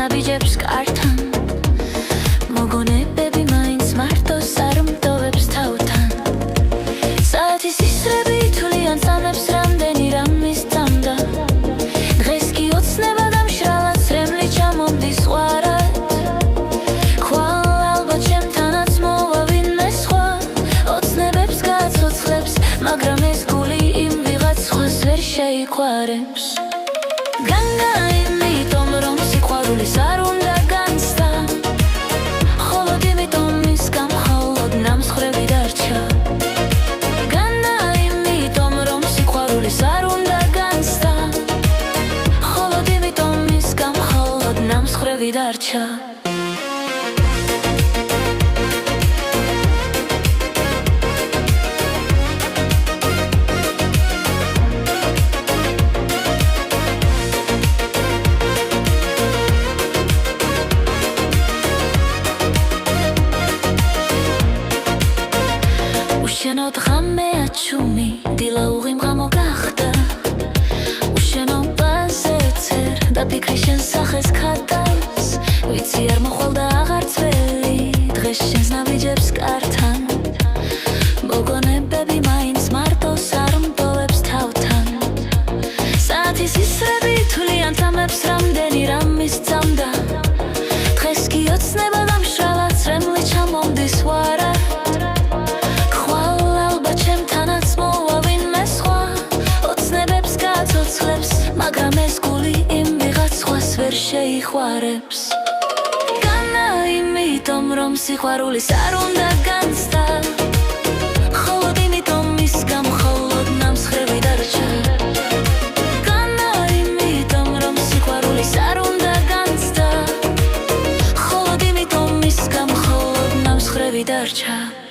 ნაბიჯებს კართან მოგონებები მაინც მარტოს არ მტოვებს თავთან საათის ისრები თვლიან წამებს რამდენი რამის წამდა დღეს კი ოცნება და მშრალად სრემლი ჩამომდის ყვარად ხვალ ალბათ ჩემთანაც მოვა ვინმე სხვა ოცნებებს გაცოცხლებს მაგრამ ეს გული იმ ვიღაც სხვას ვერ შეიყვარებს განა იმიტომ რომ სიყვარულის არ უნდა განცდა მხოლოდ იმიტომ მისგან მხოლოდ ნამსხვრევი დარჩა განა იმიტომ რომ სიყვარულის არ უნდა განცდა მხოლოდ იმიტომ მისგან მხოლოდ ნამსხვრევი დარჩა უშენო დღამე აჩუმი დილა უღიმღამო გახდა უშენო პაზეცერ და ფიქრი შენ სახეს ქადავს ვიცი არ მოხვალდა აღარ წველი დღეს შენს ნაბიჯებს კართან მოგონებები მაინც მარტოს არ მტოვებს თავთან საათის ისრები თვლიან წამებს რამდენი რამის წამდა დღეს კი ოცნება და მშრალად სრემლი ჩამომდის ვარად მაგრამ ეს გული იმ ვიღაც სხვას ვერ შეიყვარებს განა იმიტომ რომ სიყვარულის არ უნდა განცდა მხოლოდ იმიტომ მისგან მხოლოდ ნამსხვრევი დარჩა განა იმიტომ რომ სიყვარულის არ უნდა განცდა მხოლოდ იმიტომ მისგან მხოლოდ ნამსხვრევი დარჩა